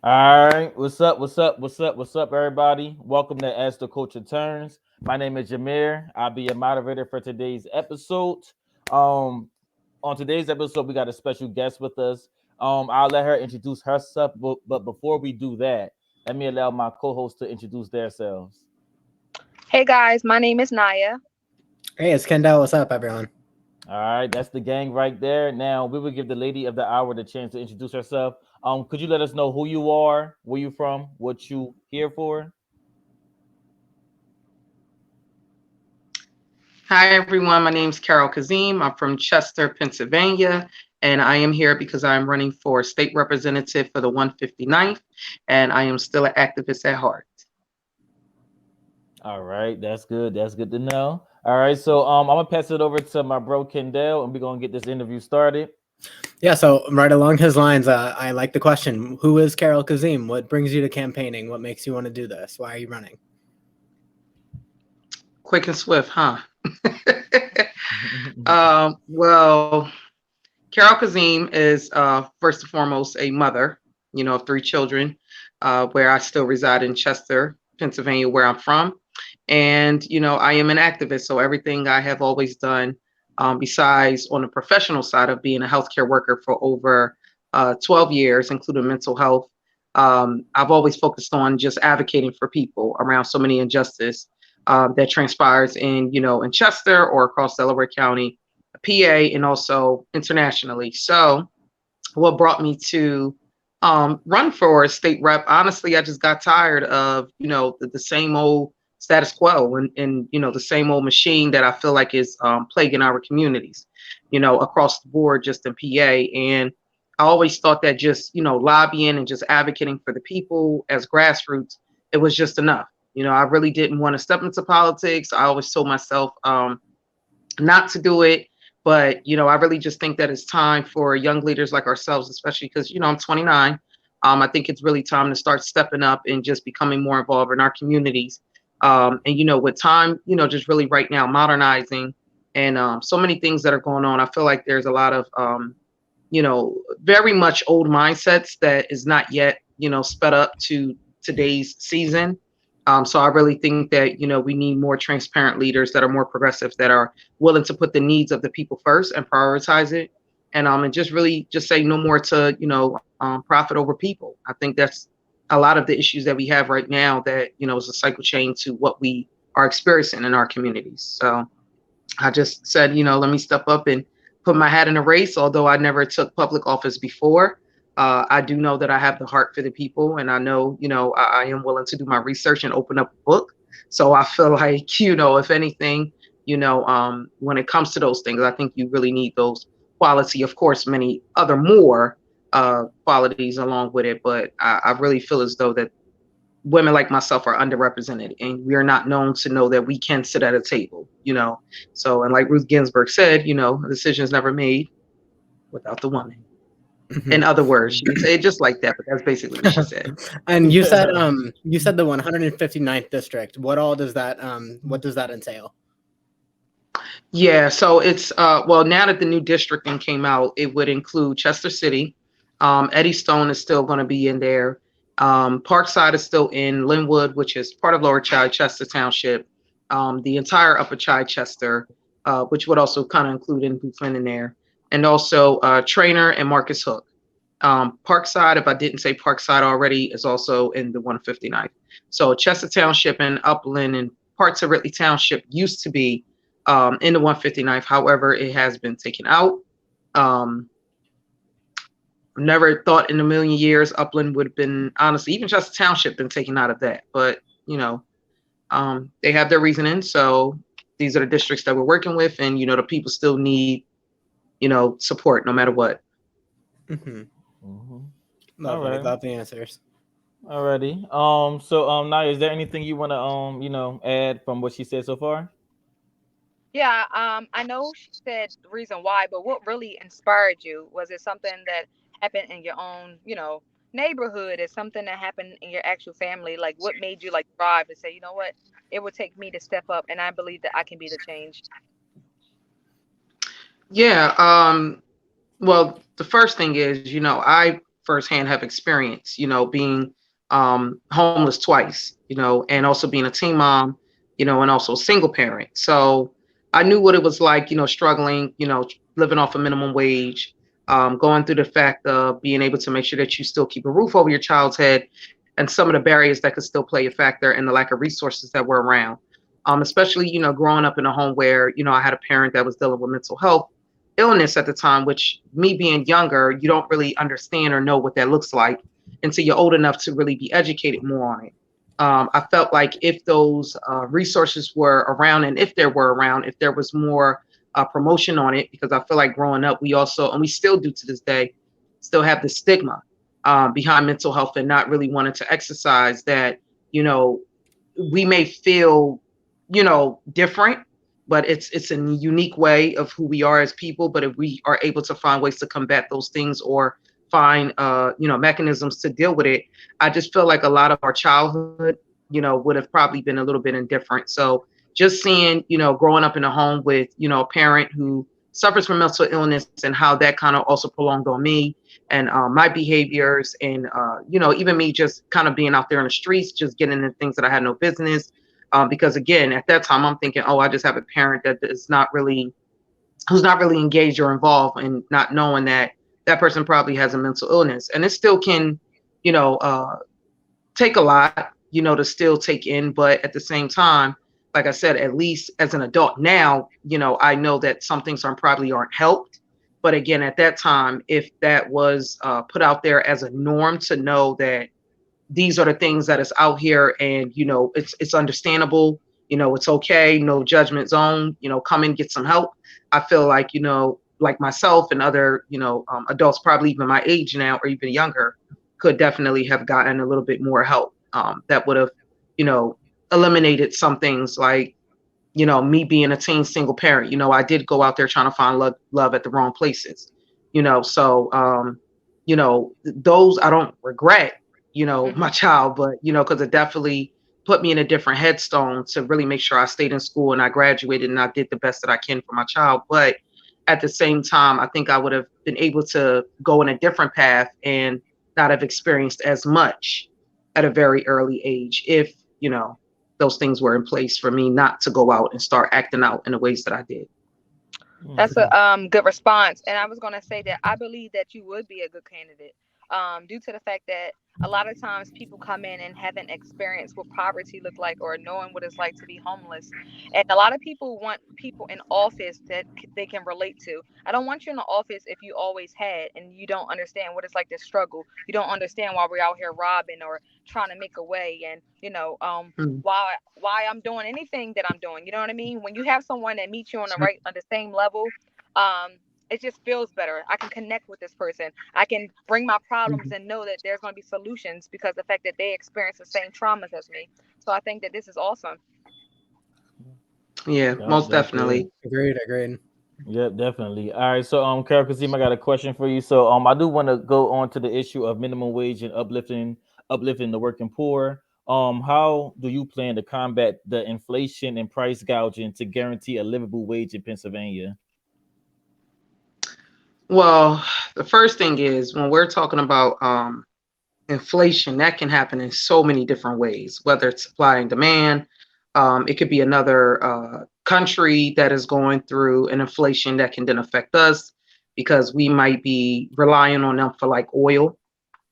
All right, what's up? What's up? What's up? What's up, everybody? Welcome to As the Culture Turns. My name is Jameer. I'll be your moderator for today's episode. Um, on today's episode, we got a special guest with us. I'll let her introduce herself, but before we do that, let me allow my co-host to introduce themselves. Hey guys, my name is Naya. Hey, it's Kendall. What's up, everyone? All right, that's the gang right there. Now we will give the lady of the hour the chance to introduce herself. Could you let us know who you are, where you from, what you here for? Hi, everyone. My name is Carol Kazeem. I'm from Chester, Pennsylvania, and I am here because I'm running for state representative for the 159th, and I am still an activist at heart. All right, that's good. That's good to know. All right, so I'm gonna pass it over to my bro Kendall, and we're gonna get this interview started. Yeah, so right along his lines, I like the question. Who is Carol Kazeem? What brings you to campaigning? What makes you want to do this? Why are you running? Quick and swift, huh? Well, Carol Kazeem is first and foremost a mother, of three children, where I still reside in Chester, Pennsylvania, where I'm from. And, I am an activist. So everything I have always done, besides on the professional side of being a healthcare worker for over 12 years, including mental health, I've always focused on just advocating for people around so many injustice that transpires in Chester or across Delaware County, PA, and also internationally. So what brought me to run for a state rep? Honestly, I just got tired of, the same old status quo and the same old machine that I feel like is plaguing our communities, across the board, just in PA. And I always thought that just, lobbying and just advocating for the people as grassroots, it was just enough. I really didn't want to step into politics. I always told myself not to do it. But, I really just think that it's time for young leaders like ourselves, especially because, I'm 29. I think it's really time to start stepping up and just becoming more involved in our communities. And, with time, just really right now modernizing and so many things that are going on. I feel like there's a lot of, very much old mindsets that is not yet, sped up to today's season. So I really think that, we need more transparent leaders that are more progressive, that are willing to put the needs of the people first and prioritize it. And just really just say no more to, profit over people. I think that's a lot of the issues that we have right now that, is a cycle chain to what we are experiencing in our communities. So I just said, let me step up and put my hat in a race. Although I never took public office before, I do know that I have the heart for the people, and I know, I am willing to do my research and open up a book. So I feel like, if anything, when it comes to those things, I think you really need those quality, of course, many other more qualities along with it. But I really feel as though that women like myself are underrepresented, and we are not known to know that we can sit at a table. So, and like Ruth Ginsburg said, a decision is never made without the woman. In other words, she didn't say it just like that, but that's basically what she said. And you said the 159th district. What does that entail? Yeah, so it's well, now that the new districting came out, it would include Chester City. Eddystone is still going to be in there. Parkside is still in Linwood, which is part of Lower Chichester Township. The entire Upper Chichester, which would also kind of include in Bluefield in there, and also Trainer and Marcus Hook. Parkside, if I didn't say Parkside already, is also in the 159th. So Chester Township and Upland and parts of Ridley Township used to be in the 159th. However, it has been taken out. Um, Never thought in a million years Upland would have been, honestly, even Chester Township been taken out of that. But, they have their reasoning. So these are the districts that we're working with. And, the people still need, support no matter what. Mm-hmm. Hmm. All Lovely, right. love the answers. Alrighty. So now is there anything you want to add from what she said so far? Yeah, I know she said the reason why, but what really inspired you? Was it something that happened in your own, neighborhood? Is something that happened in your actual family? Like what made you like drive and say, you know what, it would take me to step up and I believe that I can be the change. Yeah. Well, the first thing is, I firsthand have experienced, being homeless twice, and also being a teen mom, and also a single parent. So I knew what it was like, struggling, living off a minimum wage, going through the fact of being able to make sure that you still keep a roof over your child's head, and some of the barriers that could still play a factor, and the lack of resources that were around. Especially, growing up in a home where, I had a parent that was dealing with mental health illness at the time, which, me being younger, you don't really understand or know what that looks like until you're old enough to really be educated more on it. I felt like if those resources were around, and if there were around, if there was more promotion on it, because I feel like growing up, we also, and we still do to this day, still have the stigma behind mental health, and not really wanting to exercise that, you know, we may feel, different, but it's a unique way of who we are as people. But if we are able to find ways to combat those things, or find mechanisms to deal with it, I just feel like a lot of our childhood, would have probably been a little bit indifferent. So just seeing, growing up in a home with, a parent who suffers from mental illness, and how that kind of also prolonged on me, and my behaviors, and even me just kind of being out there in the streets, just getting into things that I had no business. Because again, at that time, I'm thinking, oh, I just have a parent that is not really, who's not really engaged or involved, and not knowing that that person probably has a mental illness, and it still can, you know, uh, take a lot, to still take in. But at the same time, like I said, at least as an adult now, I know that some things aren't helped. But again, at that time, if that was put out there as a norm, to know that these are the things that is out here, and it's understandable, it's okay, no judgment zone, come and get some help. I feel like, like myself and other, adults, probably even my age now or even younger, could definitely have gotten a little bit more help, that would have, you know eliminated some things, like, me being a teen single parent. I did go out there trying to find love at the wrong places. So those I don't regret, Hmm. my child, but because it definitely put me in a different headstone to really make sure I stayed in school and I graduated and I did the best that I can for my child. But at the same time, I think I would have been able to go in a different path and not have experienced as much at a very early age, if those things were in place for me not to go out and start acting out in the ways that I did. That's Mhm. a good response. And I was gonna say that I believe that you would be a good candidate, due to the fact that a lot of times people come in and haven't experienced what poverty look like, or knowing what it's like to be homeless. And a lot of people want people in office that they can relate to. I don't want you in the office if you always had and you don't understand what it's like to struggle. You don't understand why we're out here robbing or trying to make a way, and Mm, why I'm doing anything that I'm doing. You know what I mean? When you have someone that meets you on the same level, um, it just feels better. I can connect with this person. I can bring my problems mhm. and know that there's going to be solutions because the fact that they experience the same traumas as me. So I think that this is awesome. Yeah, Yep, most that's Yeah, good. definitely. agreed, agreed. Yep, definitely. All right, so Carol Kazim, I got a question for you. So I do want to go on to the issue of minimum wage and uplifting the working poor. How do you plan to combat the inflation and price gouging to guarantee a livable wage in Pennsylvania? Well, the first thing is, when we're talking about inflation, that can happen in so many different ways, whether it's supply and demand. It could be another country that is going through an inflation that can then affect us, because we might be relying on them for like oil,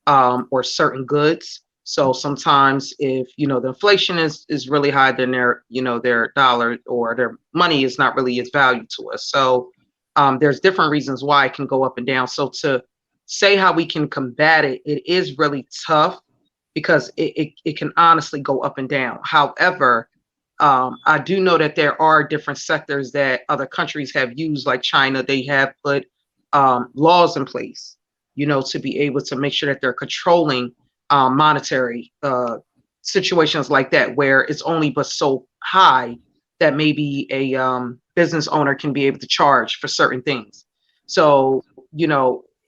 or certain goods. So sometimes, if the inflation is really high, then their dollar or their money is not really as valuable to us. So there's different reasons why it can go up and down. So to say how we can combat it, it is really tough, because it can honestly go up and down. However, I do know that there are different sectors that other countries have used, like China. They have put laws in place, to be able to make sure that they're controlling monetary situations like that, where it's only but so high that maybe a business owner can be able to charge for certain things. So,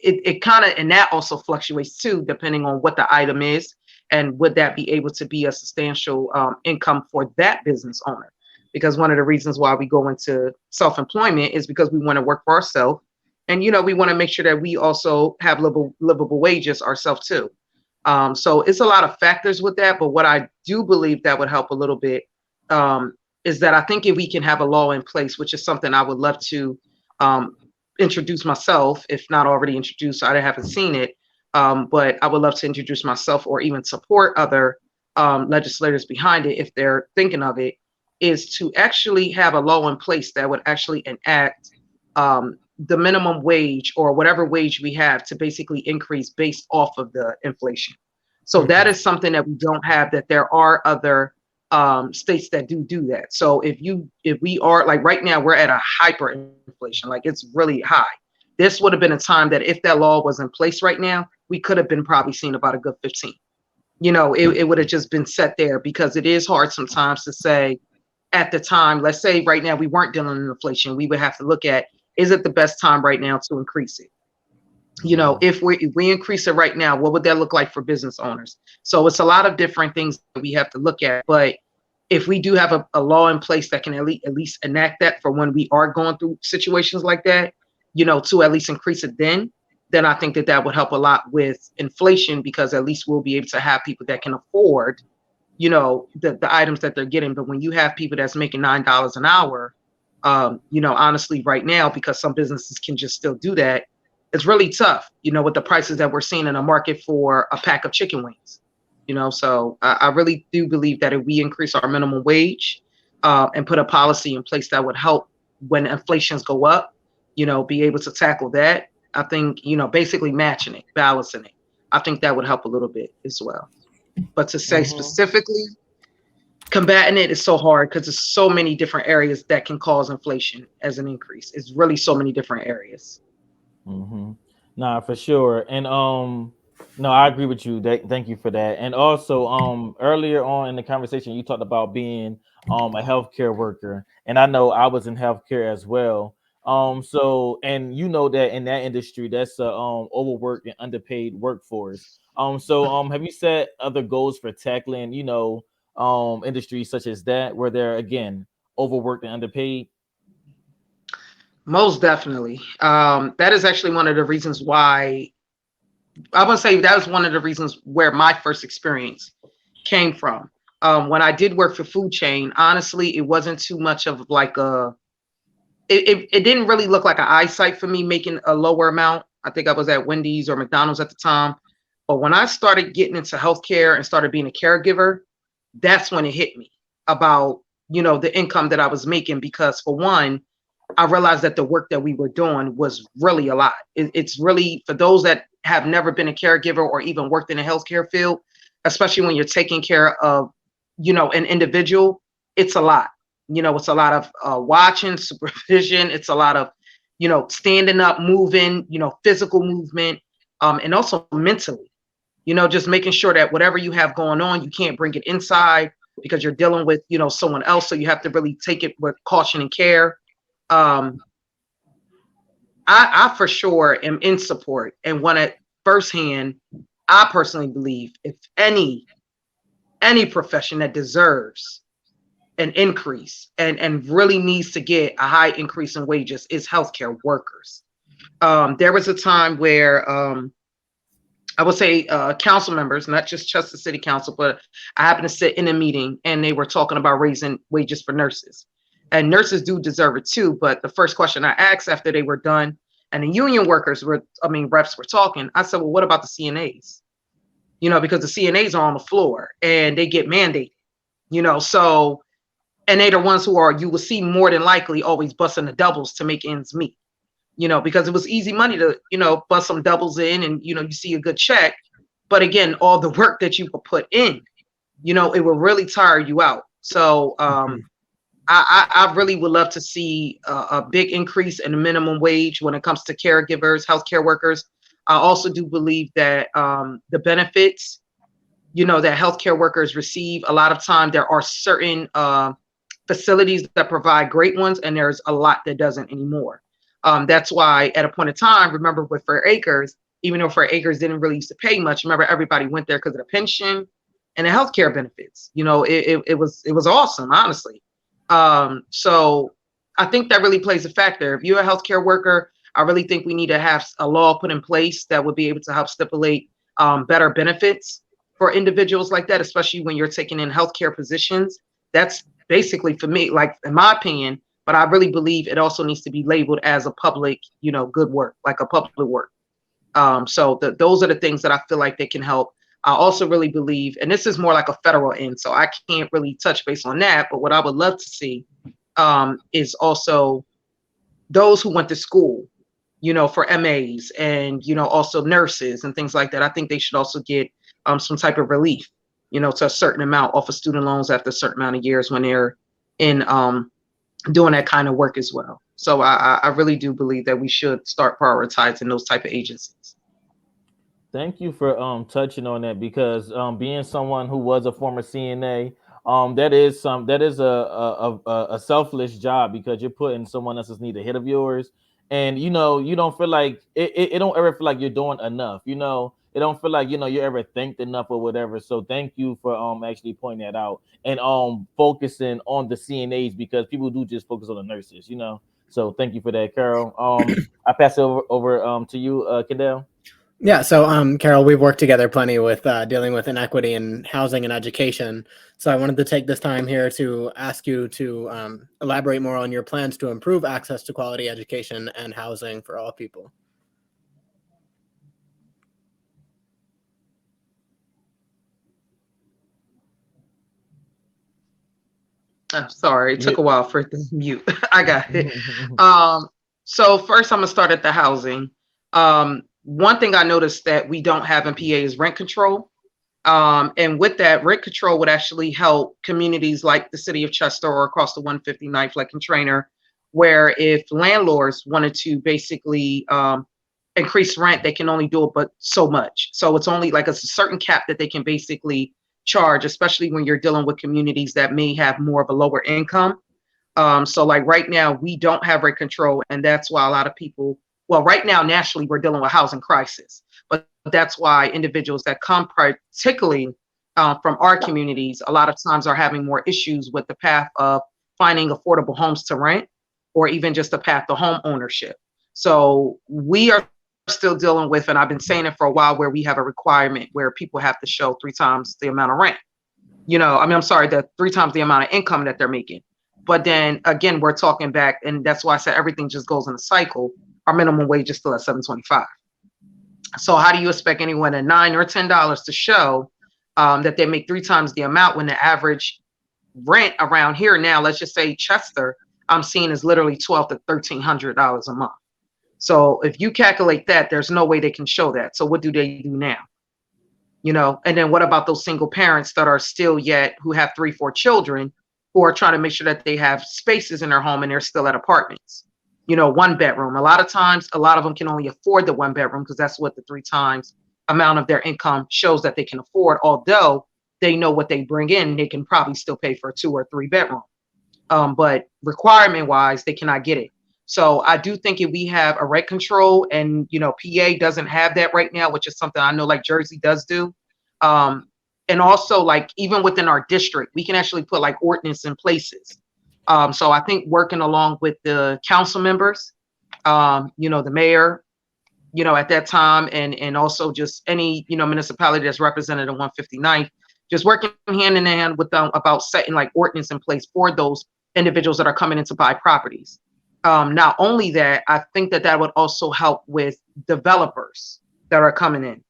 it kind of, and that also fluctuates too, depending on what the item is, and would that be able to be a substantial income for that business owner. Because one of the reasons why we go into self-employment is because we want to work for ourselves, And we want to make sure that we also have livable wages ourselves too. So it's a lot of factors with that. But what I do believe that would help a little bit, is that I think if we can have a law in place, which is something I would love to um, introduce myself, if not already introduced, I haven't seen it. But I would love to introduce myself or even support other legislators behind it if they're thinking of it, is to actually have a law in place that would actually enact the minimum wage or whatever wage we have to basically increase based off of the inflation. So that Mhm. is something that we don't have, that there are other states that do that. So if we are, like right now, we're at a hyperinflation, like it's really high. This would have been a time that if that law was in place right now, we could have been probably seeing about a good 15. It would have just been set there, because it is hard sometimes to say at the time. Let's say right now we weren't dealing with inflation, we would have to look at, is it the best time right now to increase it? Yeah. If we increase it right now, what would that look like for business owners? So it's a lot of different things that we have to look at. But if we do have a law in place that can at least enact that for when we are going through situations like that, to at least increase it, then I think that that would help a lot with inflation, because at least we'll be able to have people that can afford the items that they're getting. But when you have people that's making $9 an hour, honestly, right now, because some businesses can just still do that, it's really tough, with the prices that we're seeing in the market for a pack of chicken wings. So I really do believe that if we increase our minimum wage, and put a policy in place that would help when inflations go up, be able to tackle that. I think, basically matching it, balancing it. I think that would help a little bit as well. But to say Mhm. specifically, combating it is so hard, because there's so many different areas that can cause inflation as an increase. It's really so many different areas. Mm-hmm. Nah, for sure. And no, I agree with you. Thank you for that. And also, earlier on in the conversation, you talked about being a healthcare worker, and I know I was in healthcare as well. So and you know that in that industry, that's a overworked and underpaid workforce. So have you set other goals for tackling, industries such as that, where they're again overworked and underpaid? Most definitely. That is actually one of the reasons why, I would say that was one of the reasons where my first experience came from. When I did work for food chain, honestly, it wasn't too much of like it didn't really look like an eyesight for me making a lower amount. I think I was at Wendy's or McDonald's at the time. But when I started getting into healthcare and started being a caregiver, that's when it hit me about, the income that I was making. Because for one, I realized that the work that we were doing was really a lot. It's really, for those that have never been a caregiver or even worked in the healthcare field, especially when you're taking care of, an individual, it's a lot. It's a lot of watching, supervision. It's a lot of, standing up, moving, physical movement, and also mentally, just making sure that whatever you have going on, you can't bring it inside, because you're dealing with, someone else. So you have to really take it with caution and care. um, I for sure am in support and want to firsthand. I personally believe if any profession that deserves an increase and really needs to get a high increase in wages is healthcare workers. There was a time where I would say council members, not just Chester City Council, but I happened to sit in a meeting and they were talking about raising wages for nurses. And nurses do deserve it too. But the first question I asked after they were done and the union workers were, reps were talking, I said, well, what about the CNAs? Because the CNAs are on the floor and they get mandated, so, and they're the ones who are, you will see more than likely always busting the doubles to make ends meet, because it was easy money to, bust some doubles in and, you see a good check. But again, all the work that you could put in, it will really tire you out. So Mhm. I really would love to see a big increase in the minimum wage when it comes to caregivers, healthcare workers. I also do believe that the benefits, that healthcare workers receive, a lot of time there are certain facilities that provide great ones, and there's a lot that doesn't anymore. That's why at a point in time, remember with Fair Acres, even though Fair Acres didn't really used to pay much, remember everybody went there because of the pension and the healthcare benefits. It was awesome, honestly. So I think that really plays a factor. If you're a healthcare worker, I really think we need to have a law put in place that would be able to help stipulate better benefits for individuals like that, especially when you're taking in healthcare positions. That's basically for me, like in my opinion, but I really believe it also needs to be labeled as a public, good work, like a public work. So those are the things that I feel like they can help. I also really believe, and this is more like a federal end, so I can't really touch base on that. But what I would love to see is also those who went to school, for MAs and, also nurses and things like that. I think they should also get some type of relief, to a certain amount off of student loans after a certain amount of years when they're in doing that kind of work as well. So I really do believe that we should start prioritizing those type of agencies. Thank you for touching on that because being someone who was a former CNA, that is a selfless job because you're putting someone else's need ahead of yours, and you don't feel like it don't ever feel like you're doing enough. It don't feel like you're ever thanked enough or whatever. So thank you for actually pointing that out and focusing on the CNAs because people do just focus on the nurses. So thank you for that, Carol. I pass it over to you, Kendall. Yeah, so Carol, we've worked together plenty with dealing with inequity in housing and education. So I wanted to take this time here to ask you to elaborate more on your plans to improve access to quality education and housing for all people. I'm sorry, it Yeah. took a while for it to mute. I got it. So first, I'm gonna start at the housing. One thing I noticed that we don't have in PA is rent control. And with that, rent control would actually help communities like the city of Chester or across the 159th, like in Trainer, where if landlords wanted to basically increase rent, they can only do it but so much. So it's only like a certain cap that they can basically charge, especially when you're dealing with communities that may have more of a lower income. So like right now, we don't have rent control, and that's why a lot of people, well, right now nationally, we're dealing with housing crisis, but that's why individuals that come particularly from our communities, a lot of times are having more issues with the path of finding affordable homes to rent, or even just the path to home ownership. So we are still dealing with, and I've been saying it for a while, where we have a requirement where people have to show 3 times the amount of rent. I'm sorry, the 3 times the amount of income that they're making. But then again, we're talking back, and that's why I said everything just goes in a cycle. Our minimum wage is still at $7.25. So how do you expect anyone at $9 or $10 to show that they make 3 times the amount when the average rent around here now, let's just say Chester, I'm seeing is literally $1,200 to $1,300 a month. So if you calculate that, there's no way they can show that. So what do they do now? And then what about those single parents that are still yet who have 3, 4 children who are trying to make sure that they have spaces in their home and they're still at apartments? 1 bedroom. A lot of times, a lot of them can only afford the 1 bedroom because that's what the 3 times amount of their income shows that they can afford. Although they know what they bring in, they can probably still pay for a 2 or 3 bedroom. But requirement wise, they cannot get it. So I do think if we have a rent control, and PA doesn't have that right now, which is something I know like Jersey does do. And also like even within our district, we can actually put like ordinance in places. So I think working along with the council members, the mayor, at that time, and also just any, municipality that's represented in 159th, just working hand in hand with them about setting like ordinance in place for those individuals that are coming in to buy properties. Not only that, I think that would also help with developers that are coming in.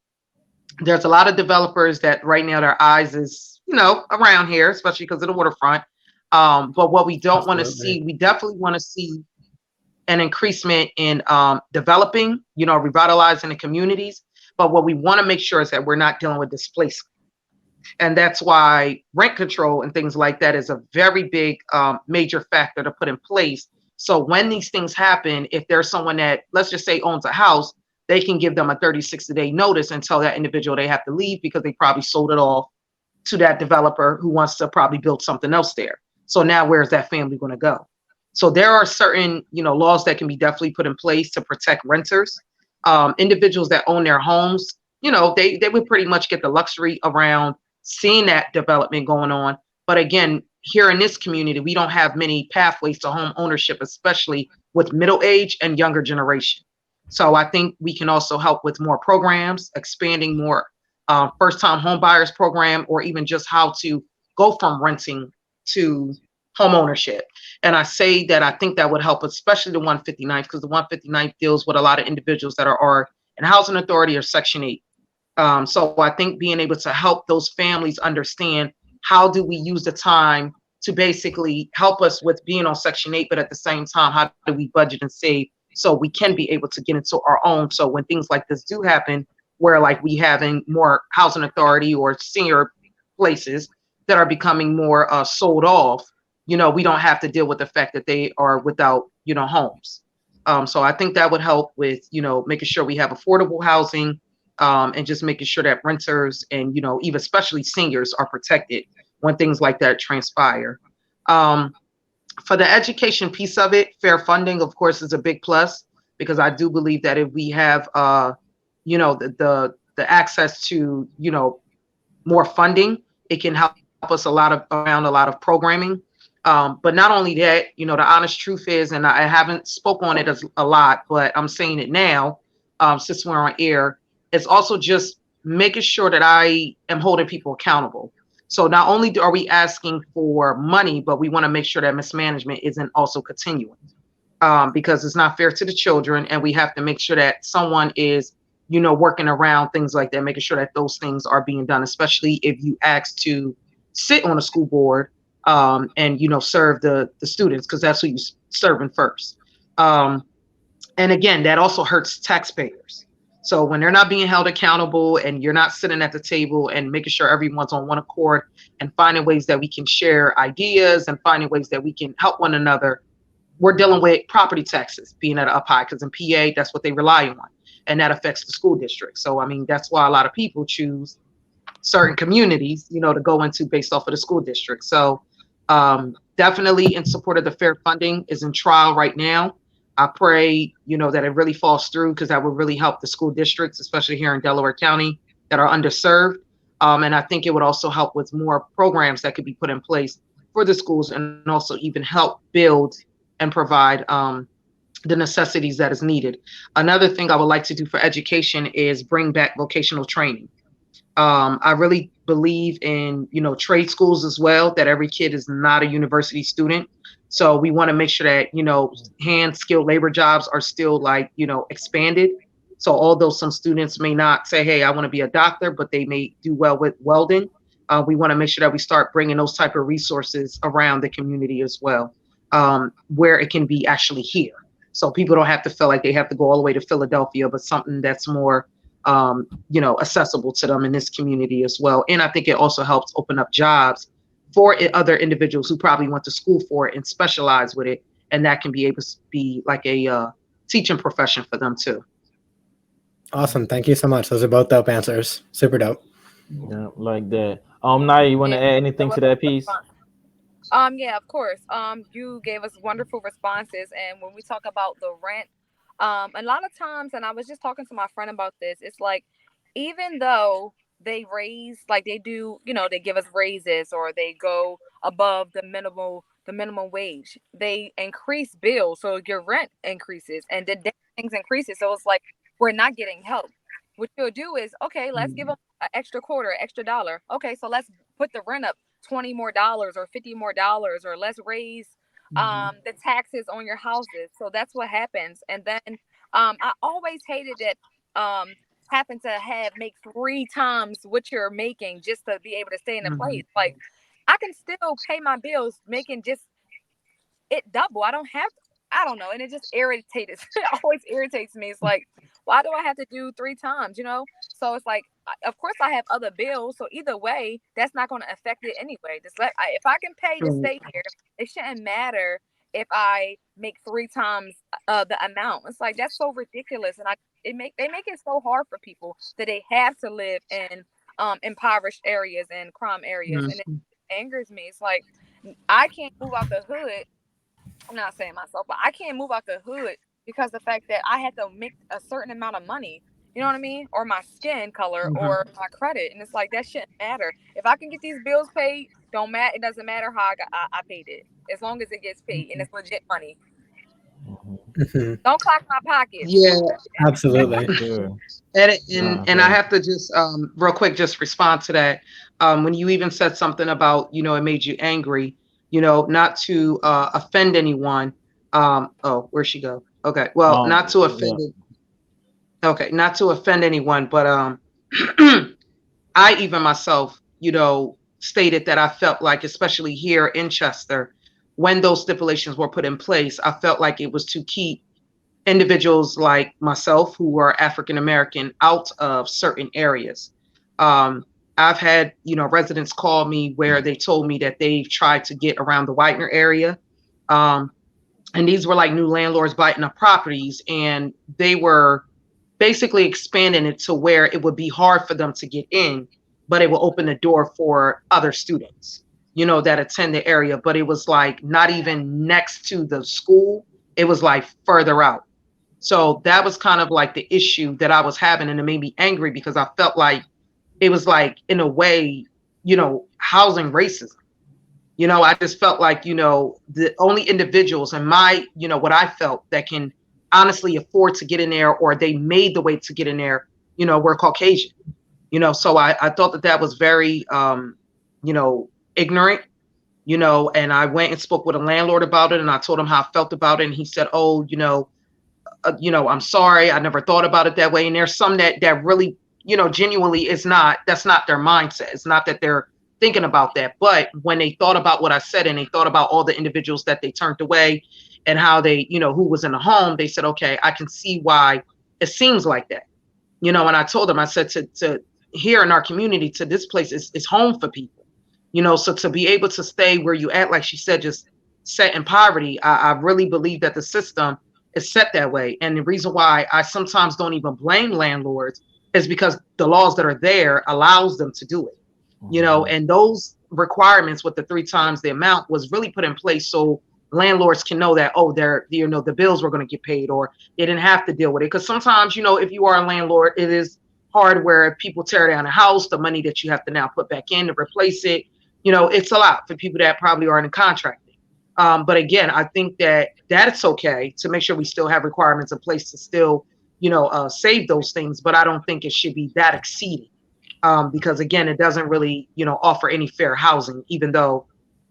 There's a lot of developers that right now their eyes is, around here, especially because of the waterfront. But what we don't want to see, we definitely want to see an increasement in developing, revitalizing the communities. But what we want to make sure is that we're not dealing with displacement. And that's why rent control and things like that is a very big major factor to put in place. So when these things happen, if there's someone that, let's just say, owns a house, they can give them a 30-60 day notice and tell that individual they have to leave because they probably sold it off to that developer who wants to probably build something else there. So now where's that family going to go? So there are certain, laws that can be definitely put in place to protect renters. Individuals that own their homes, they would pretty much get the luxury around seeing that development going on. But again, here in this community, we don't have many pathways to home ownership, especially with middle age and younger generation. So I think we can also help with more programs, expanding more first time home buyers program, or even just how to go from renting to home ownership. And I say that I think that would help, especially the 159th, because the 159th deals with a lot of individuals that are in housing authority or Section 8. So I think being able to help those families understand how do we use the time to basically help us with being on Section 8, but at the same time, how do we budget and save so we can be able to get into our own. So when things like this do happen, where like we having more housing authority or senior places that are becoming more sold off, we don't have to deal with the fact that they are without, homes. So I think that would help with, making sure we have affordable housing, and just making sure that renters and, even especially seniors are protected when things like that transpire. Um, for the education piece of it, fair funding, of course, is a big plus, because I do believe that if we have, the access to, more funding, it can help us around a lot of programming. But not only that, the honest truth is, and I haven't spoke on it as a lot, but I'm saying it now, since we're on air, it's also just making sure that I am holding people accountable. So not only are we asking for money, but we want to make sure that mismanagement isn't also continuing, because it's not fair to the children, and we have to make sure that someone is, working around things like that, making sure that those things are being done, especially if you ask to sit on a school board, and serve the students, because that's who you serving first. Um, and again, that also hurts taxpayers. So when they're not being held accountable and you're not sitting at the table and making sure everyone's on one accord and finding ways that we can share ideas and finding ways that we can help one another, we're dealing with property taxes being at up high, because in PA, that's what they rely on. And that affects the school district. So, I mean, that's why a lot of people choose certain communities, to go into based off of the school district. So, definitely in support of the fair funding is in trial right now. I pray, that it really falls through, because that would really help the school districts, especially here in Delaware County, that are underserved. And I think it would also help with more programs that could be put in place for the schools, and also even help build and provide, the necessities that is needed. Another thing I would like to do for education is bring back vocational training. I really believe in, trade schools as well, that every kid is not a university student. So we want to make sure that, hand skilled labor jobs are still like, expanded. So although some students may not say, hey, I want to be a doctor, but they may do well with welding, we want to make sure that we start bringing those type of resources around the community as well, where it can be actually here. So people don't have to feel like they have to go all the way to Philadelphia, but something that's more, accessible to them in this community as well. And I think it also helps open up jobs for other individuals who probably went to school for it and specialize with it. And that can be able to be like a teaching profession for them too. Awesome. Thank you so much. Those are both dope answers. Super dope. Yeah, like that. Naya, you want to Yeah. add That anything was to a that good piece? response. Yeah, of course. You gave us wonderful responses, and when we talk about the rent, a lot of times, and I was just talking to my friend about this. It's like, even though they raise, like they do, they give us raises or they go above the minimum wage, they increase bills, so your rent increases and the things increases. So it's like we're not getting help. What you'll do is, okay, let's give them an extra quarter, extra dollar. Okay, so let's put the rent up $20 more or $50 more, or let's raise Mhm. the taxes on your houses. So that's what happens. And then I always hated that having to have make 3 times what you're making just to be able to stay in the place. Mhm. Like, I can still pay my bills making just it double. I don't have to, I don't know. And it just irritates it always irritates me. It's like, why do I have to do 3 times? So it's like, of course I have other bills. So either way, that's not going to affect it anyway. If I can pay to Right. stay here, it shouldn't matter if I make 3 times the amount. It's like, that's so ridiculous. And they make it so hard for people that they have to live in impoverished areas and crime areas. And it Mhm. angers me. It's like, I can't move out the hood. I'm not saying myself, but I can't move out the hood because the fact that I had to make a certain amount of money, you know what I mean? Or my skin color Mhm. or my credit. And it's like, that shouldn't matter. If I can get these bills paid, don't matter. It doesn't matter how I paid it, as long as it gets paid and Mhm. it's legit money. Mhm. Don't clock my pockets. Yeah, Absolutely. Sure. and I Right. have to just real quick just respond to that. When you even said something about, it made you angry, not to offend anyone. Oh, where'd she go? Okay, well, not to Yeah. offend. Okay, not to offend anyone, but I even myself, stated that I felt like, especially here in Chester, when those stipulations were put in place, I felt like it was to keep individuals like myself who are African American out of certain areas. Um, I've had, residents call me where they told me that they've tried to get around the Whitener area. Um, and these were like new landlords biting up properties, and they were basically expanding it to where it would be hard for them to get in, but it will open the door for other students, that attend the area. But it was like not even next to the school, it was like further out. So that was kind of like the issue that I was having, and it made me angry because I felt like it was like, in a way, housing racism. I just felt like, the only individuals and what I felt that can honestly afford to get in there, or they made the way to get in there, were Caucasian. So I thought that that was very, you know, ignorant, and I went and spoke with a landlord about it, and I told him how I felt about it. And he said, oh, I'm sorry, I never thought about it that way. And there's some that really, genuinely that's not their mindset. It's not that they're thinking about that. But when they thought about what I said, and they thought about all the individuals that they turned away, and how they, who was in the home, they said, okay, I can see why it seems like that. And I told them, I said, to here in our community, to this place is home for people. So to be able to stay where you at, like she said, just set in poverty, I really believe that the system is set that way. And the reason why I sometimes don't even blame landlords is because the laws that are there allows them to do it. Mhm. And those requirements with the 3 times the amount was really put in place so landlords can know that, oh, they're, the bills were going to get paid, or they didn't have to deal with it. Because sometimes, if you are a landlord, it is hard where people tear down a house, the money that you have to now put back in to replace it, it's a lot for people that probably are in contracting. But again, I think that it's okay to make sure we still have requirements in place to still, save those things. But I don't think it should be that exceeding, because again, it doesn't really, offer any fair housing, even though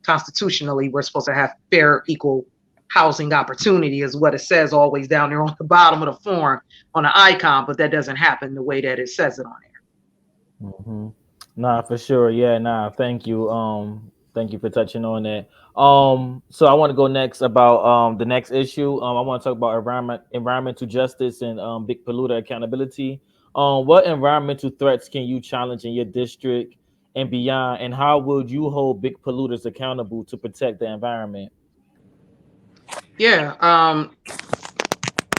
constitutionally we're supposed to have fair, equal housing opportunity, is what it says always down there on the bottom of the form on the icon. But that doesn't happen the way that it says it on there. Hmm. Nah, for sure. Yeah, nah. Thank you. Thank you for touching on that. So I want to go next about the next issue. I want to talk about environmental justice and big polluter accountability. What environmental threats can you challenge in your district and beyond, and how would you hold big polluters accountable to protect the environment? Yeah.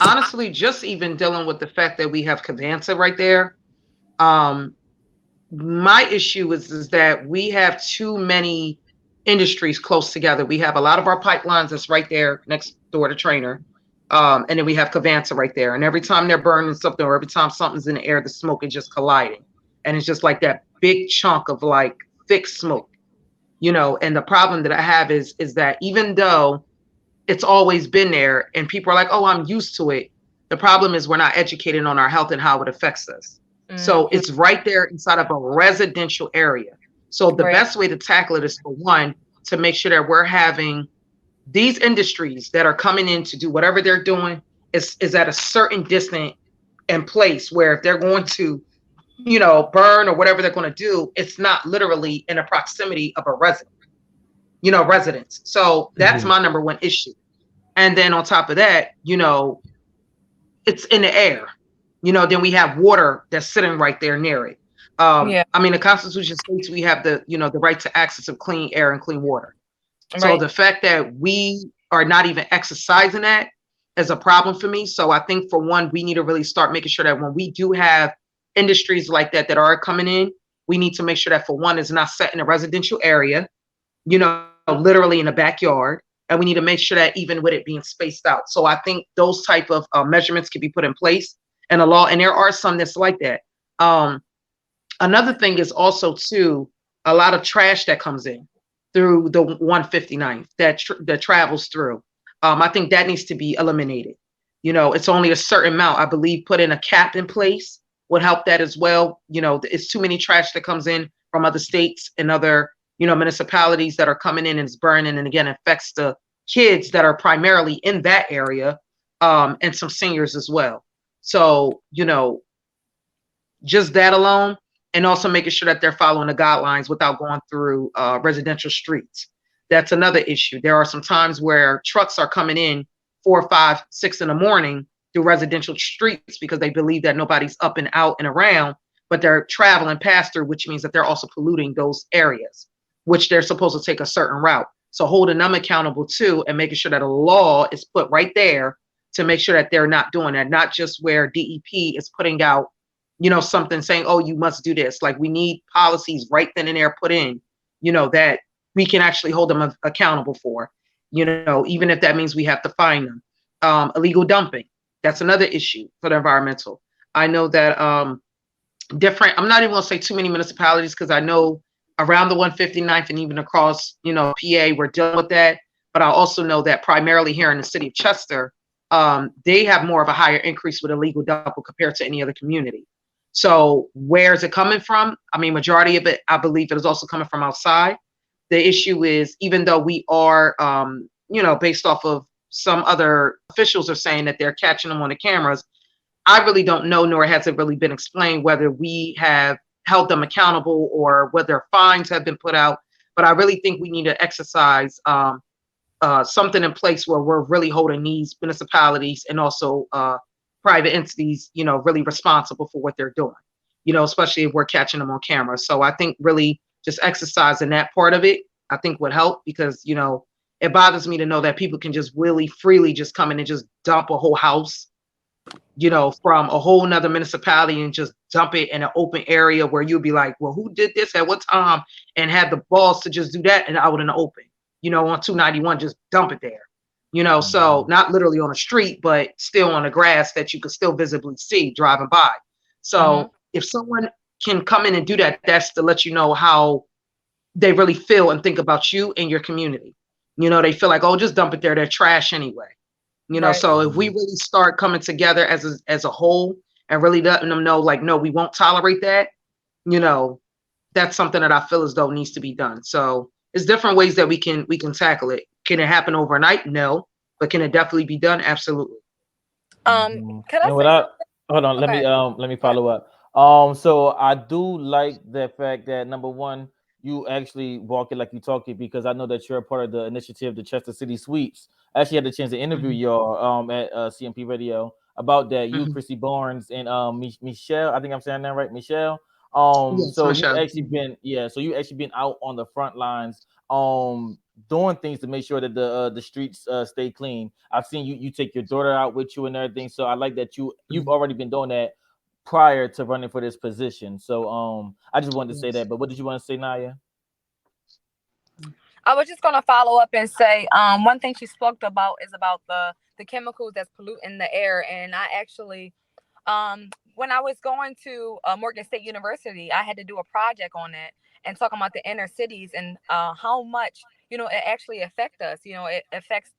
Honestly, just even dealing with the fact that we have Cavanta right there. Um, my issue is that we have too many industries close together. We have a lot of our pipelines that's right there next door to Trainer. And then we have Cavanta right there. And every time they're burning something, or every time something's in the air, the smoke is just colliding. And it's just like that big chunk of like thick smoke, and the problem that I have is that even though it's always been there and people are like, oh, I'm used to it, the problem is we're not educated on our health and how it affects us. So Mm-hmm. it's right there inside of a residential area. So the Right. best way to tackle it is, for one, to make sure that we're having these industries that are coming in to do whatever they're doing is at a certain distance and place, where if they're going to, burn or whatever they're going to do, it's not literally in a proximity of a residence. So that's Mhm. my number one issue. And then on top of that, it's in the air. Then we have water that's sitting right there near it. Yeah. I mean, the Constitution states we have the right to access of clean air and clean water. So Right. the fact that we are not even exercising that is a problem for me. So I think, for one, we need to really start making sure that when we do have industries like that are coming in, we need to make sure that, for one, is not set in a residential area, literally in the backyard. And we need to make sure that even with it being spaced out. So I think those type of measurements can be put in place and a law. And there are some that's like that. Um, Another thing is also, too, a lot of trash that comes in through the 159th that travels through. I think that needs to be eliminated. It's only a certain amount. I believe put in a cap in place would help that as well. It's too many trash that comes in from other states and other, municipalities that are coming in and it's burning. And again, it affects the kids that are primarily in that area, and some seniors as well. So, just that alone, and also making sure that they're following the guidelines without going through residential streets. That's another issue. There are some times where trucks are coming in 4, 5, 6 in the morning through residential streets because they believe that nobody's up and out and around, but they're traveling past through, which means that they're also polluting those areas, which they're supposed to take a certain route. So holding them accountable too, and making sure that a law is put right there to make sure that they're not doing that, not just where DEP is putting out, something saying, oh, you must do this. Like we need policies right then and there put in, that we can actually hold them accountable for, even if that means we have to fine them. Illegal dumping. That's another issue for the environmental. I know that different, I'm not even going to say too many municipalities because I know around the 159th and even across, PA, we're dealing with that. But I also know that primarily here in the city of Chester, they have more of a higher increase with illegal dumping compared to any other community. So where is it coming from? I mean, majority of it, I believe it is also coming from outside. The issue is, even though we are, based off of some other officials are saying that they're catching them on the cameras, I really don't know, nor has it really been explained whether we have held them accountable or whether fines have been put out. But I really think we need to exercise something in place where we're really holding these municipalities and also private entities, really responsible for what they're doing, especially if we're catching them on camera. So I think really just exercising that part of it, I think would help because, it bothers me to know that people can just really freely just come in and just dump a whole house, from a whole nother municipality and just dump it in an open area where you'd be like, well, who did this at what time and had the balls to just do that and out in the open, on 291, just dump it there. So not literally on a street, but still on the grass that you could still visibly see driving by. So if someone can come in and do that, that's to let you know how they really feel and think about you and your community. They feel like, oh, just dump it there. They're trash anyway. Right. So if we really start coming together as a whole and really letting them know, like, no, we won't tolerate that, that's something that I feel as though needs to be done. So it's different ways that we can tackle it. Can it happen overnight? No. But can it definitely be done? Absolutely. Can I And say without, something? hold on, Okay. let me Go ahead. follow up. So I do like the fact that number one, you actually walk it like you talk it because I know that you're a part of the initiative, the Chester City Sweeps. I actually had the chance to interview Hmm. y'all at CMP Radio about that. You, Hmm. Chrissy Barnes, and Michelle. I think I'm saying that right, Michelle. Yes, So you Michelle. actually been, yeah. So you actually been out on the front lines, doing things to make sure that the streets stay clean. I've seen you take your daughter out with you and everything. So I like that you've Mhm. already been doing that prior to running for this position. So I just wanted to say Yes. that. But what did you want to say, Naya? I was just gonna follow up and say, one thing she spoke about is about the chemicals that's polluting the air, and I actually, when I was going to Morgan State University, I had to do a project on it and talking about the inner cities and how much it actually affects us. It affects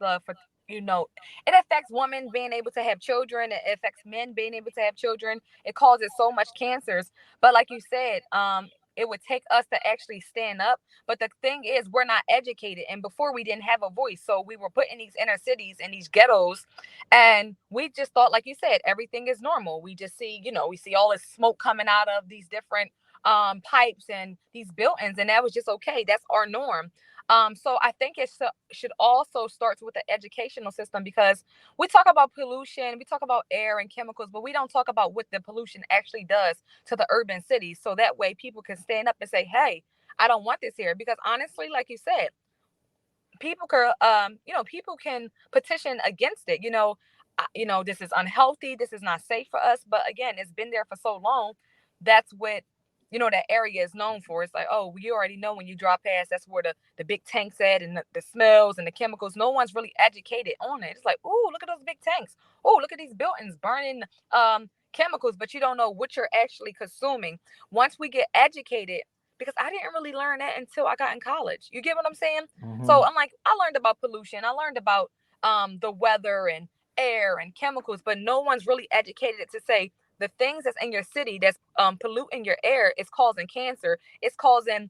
you know it affects women being able to have children. It affects men being able to have children. It causes so much cancers. But like you said, it would take us to actually stand up. But the thing is, we're not educated. And before we didn't have a voice. So we were put in these inner cities and these ghettos. And we just thought, like you said, everything is normal. We just see, we see all this smoke coming out of these different pipes and these buildings. And that was just okay. That's our norm. So I think should also starts with the educational system because we talk about pollution, we talk about air and chemicals, but we don't talk about what the pollution actually does to the urban cities. So that way people can stand up and say, hey, I don't want this here. Because honestly, like you said, people can petition against it. This is unhealthy, this is not safe for us. But again, it's been there for so long. That's what that area is known for. It's like, oh, you already know when you drive past, that's where the big tanks at, and the smells and the chemicals. No one's really educated on it. It's like, oh, look at those big tanks. Oh, look at these buildings burning chemicals, but you don't know what you're actually consuming. Once we get educated, because I didn't really learn that until I got in college. You get what I'm saying? Mm-hmm. So I'm like, I learned about pollution. I learned about the weather and air and chemicals, but no one's really educated to say the things that's in your city that's polluting your air is causing cancer, it's causing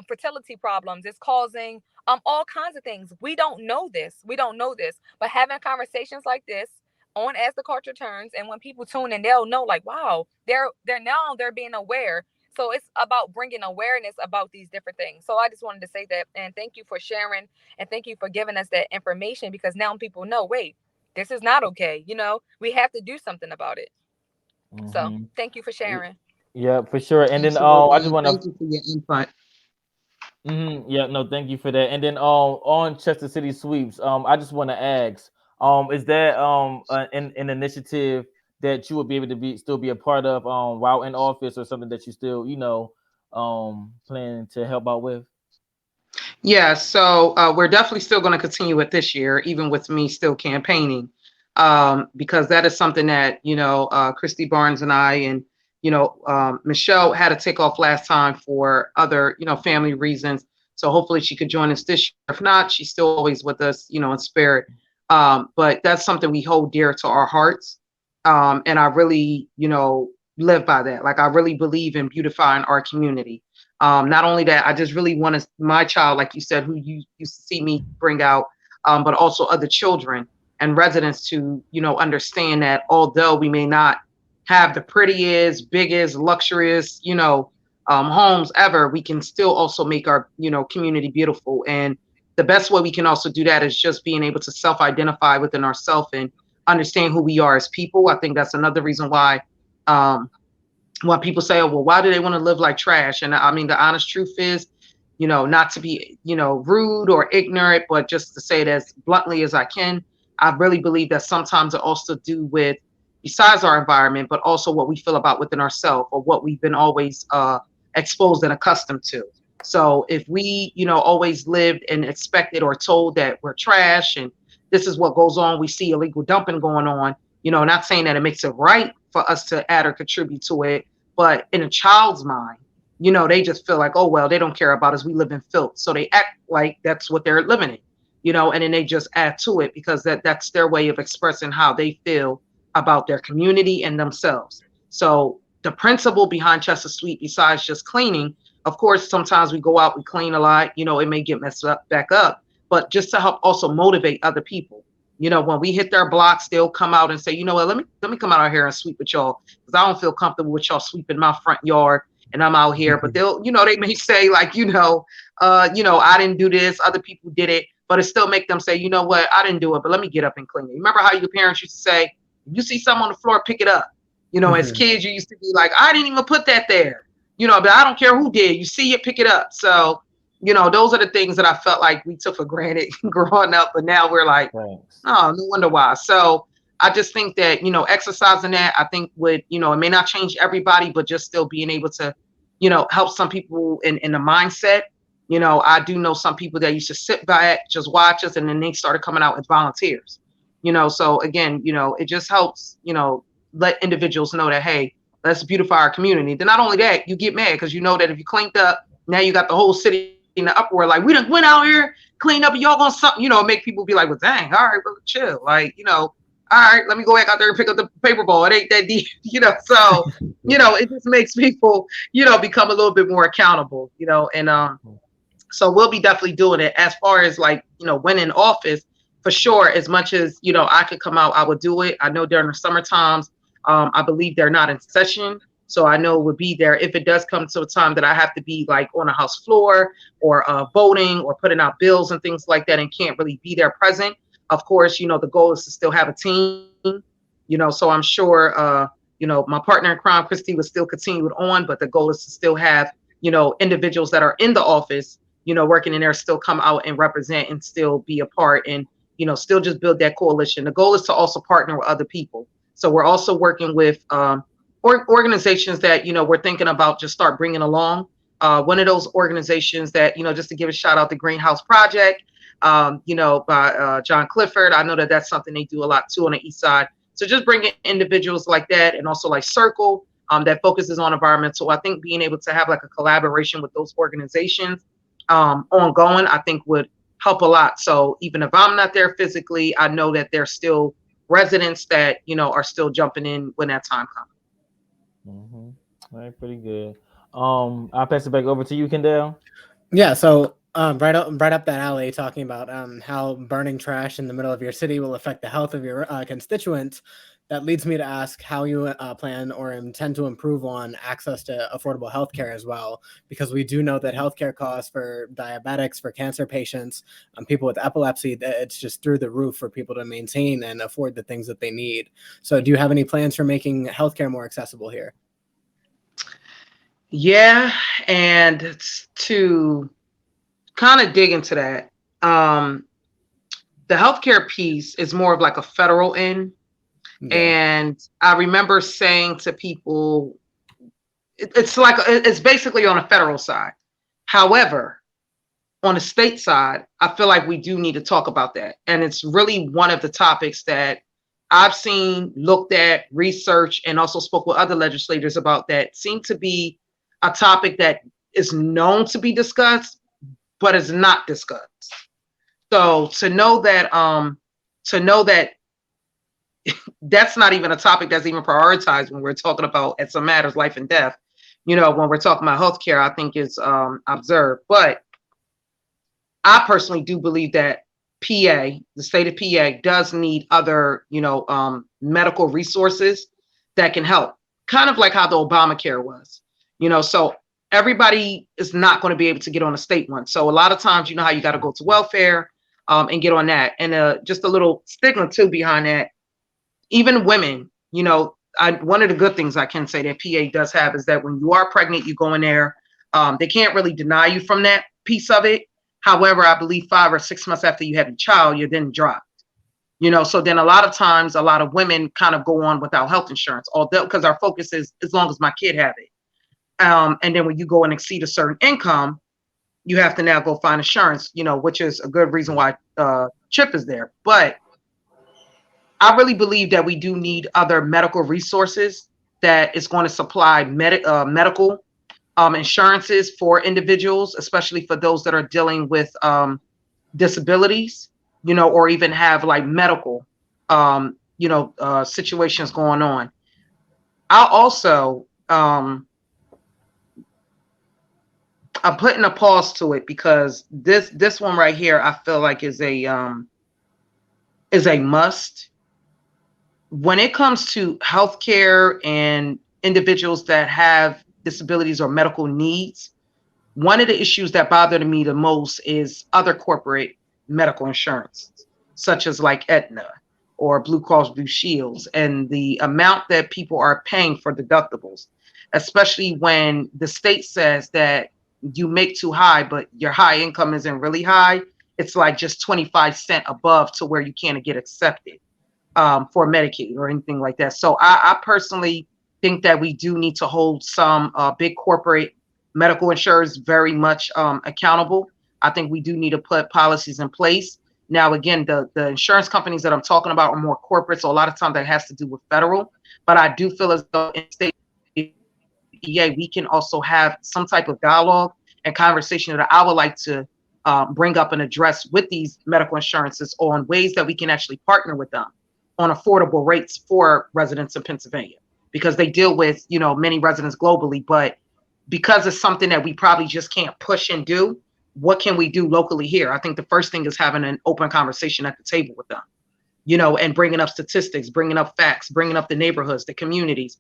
fertility problems, it's causing all kinds of things. We don't know this. We don't know this. But having conversations like this on As the Culture Turns, and when people tune in, they'll know like, wow, they're being aware. So it's about bringing awareness about these different things. So I just wanted to say that, and thank you for sharing, and thank you for giving us that information, because now people know, wait, this is not okay. We have to do something about it. So Hmm. thank you for sharing. Yeah, for sure. And then I Absolutely. just And want to. thank you for your input. Yeah, no, thank you for that. And then on Chester City Sweeps, I just want to ask, is that an initiative that you would be able to be a part of while in office, or something that you still planning to help out with? Yeah, so we're definitely still going to continue it this year, even with me still campaigning, because that is something that Christy Barnes and I and Michelle had to take off last time for other family reasons. So hopefully she could join us this year. If not, she's still always with us, in spirit. But that's something we hold dear to our hearts, and I really live by that. Like I really believe in beautifying our community. Not only that, I just really want to, my child, like you said, who you used to see me bring out, but also other children and residents to, understand that although we may not have the prettiest, biggest, luxurious, homes ever, we can still also make our, community beautiful. And the best way we can also do that is just being able to self-identify within ourselves and understand who we are as people. I think that's another reason why um, when people say, oh, well, why do they want to live like trash? And I mean, the honest truth is, not to be, rude or ignorant, but just to say it as bluntly as I can, I really believe that sometimes it also do with, besides our environment, but also what we feel about within ourselves or what we've been always exposed and accustomed to. So if we, always lived and expected or told that we're trash and this is what goes on, we see illegal dumping going on, not saying that it makes it right for us to add or contribute to it, but in a child's mind, they just feel like, oh, well, they don't care about us. We live in filth. So they act like that's what they're living in, and then they just add to it because that's their way of expressing how they feel about their community and themselves. So the principle behind Chester Sweet, besides just cleaning, of course, sometimes we go out, we clean a lot, it may get messed up back up, but just to help also motivate other people. When we hit their blocks, they'll come out and say, you know what, let me come out here and sweep with y'all because I don't feel comfortable with y'all sweeping my front yard and I'm out here. But they'll, they may say like, I didn't do this, other people did it, but it still make them say, you know what, I didn't do it, but let me get up and clean it. Remember how your parents used to say, if you see something on the floor, pick it up. As kids, you used to be like, I didn't even put that there, but I don't care who did. You see it, pick it up. So, those are the things that I felt like we took for granted growing up, but now we're like, Thanks. oh, no wonder why. So I just think that, exercising that, I think would, it may not change everybody, but just still being able to, help some people in the mindset. I do know some people that used to sit back, just watch us, and then they started coming out as volunteers. So again, it just helps, let individuals know that, hey, let's beautify our community. Then not only that, you get mad because you know that if you cleaned up, now you got the whole city in the uproar, like we done went out here, cleaned up, and y'all gonna something, make people be like, well, dang, all right, bro, chill. Like, all right, let me go back out there and pick up the paper ball. It ain't that deep, so, it just makes people, become a little bit more accountable, and so we'll be definitely doing it as far as like, when in office, for sure. As much as, I could come out, I would do it. I know during the summer times, I believe they're not in session. So I know it would be there if it does come to a time that I have to be like on a house floor or voting or putting out bills and things like that and can't really be there present. Of course, the goal is to still have a team, so I'm sure, my partner in crime, Christy, would still continue it on, but the goal is to still have, individuals that are in the office, working in there still come out and represent and still be a part and, still just build that coalition. The goal is to also partner with other people. So we're also working with organizations that, we're thinking about just start bringing along. One of those organizations that, just to give a shout out, the Greenhouse Project, by John Clifford. I know that that's something they do a lot too on the East Side. So just bringing individuals like that and also like Circle that focuses on environmental. I think being able to have like a collaboration with those organizations ongoing, I think would help a lot. So even if I'm not there physically, I know that they're still residents that, are still jumping in when that time comes. Mm-hmm. All right, pretty good. I'll pass it back over to you, Kendall. Yeah, so right up that alley, talking about how burning trash in the middle of your city will affect the health of your constituents. That leads me to ask how you plan or intend to improve on access to affordable healthcare as well, because we do know that healthcare costs for diabetics, for cancer patients, people with epilepsy, it's just through the roof for people to maintain and afford the things that they need. So, do you have any plans for making healthcare more accessible here? Yeah, and to kind of dig into that, the healthcare piece is more of like a federal end. Yeah. And I remember saying to people, it's basically on a federal side. However, on the state side, I feel like we do need to talk about that. And it's really one of the topics that I've seen, looked at, researched, and also spoke with other legislators about that seem to be a topic that is known to be discussed, but is not discussed. So to know that that's not even a topic that's even prioritized when we're talking about at some matters life and death. When we're talking about healthcare, I think it's observed. But I personally do believe that the state of PA, does need other, medical resources that can help. Kind of like how the Obamacare was, so everybody is not going to be able to get on a state one. So a lot of times, how you got to go to welfare and get on that. And just a little stigma too behind that. Even women, one of the good things I can say that PA does have is that when you are pregnant, you go in there. They can't really deny you from that piece of it. However, I believe 5 or 6 months after you have your child, you're then dropped. So then a lot of times, a lot of women kind of go on without health insurance, although because our focus is as long as my kid have it. And then when you go and exceed a certain income, you have to now go find insurance, which is a good reason why CHIP is there. But I really believe that we do need other medical resources that is going to supply medical insurances for individuals, especially for those that are dealing with disabilities, or even have like medical, situations going on. I also, I'm putting a pause to it because this one right here, I feel like is a must when it comes to healthcare and individuals that have disabilities or medical needs. One of the issues that bothered me the most is other corporate medical insurance, such as like Aetna or Blue Cross Blue Shields, and the amount that people are paying for deductibles, especially when the state says that you make too high, but your high income isn't really high. It's like just 25 cents above to where you can't get accepted for Medicaid or anything like that. So I personally think that we do need to hold some big corporate medical insurers very much accountable. I think we do need to put policies in place. Now, again, the insurance companies that I'm talking about are more corporate, so a lot of times that has to do with federal. But I do feel as though in state PA, we can also have some type of dialogue and conversation that I would like to bring up and address with these medical insurances on ways that we can actually partner with them on affordable rates for residents in Pennsylvania, because they deal with, many residents globally, but because it's something that we probably just can't push and do, what can we do locally here? I think the first thing is having an open conversation at the table with them, and bringing up statistics, bringing up facts, bringing up the neighborhoods, the communities.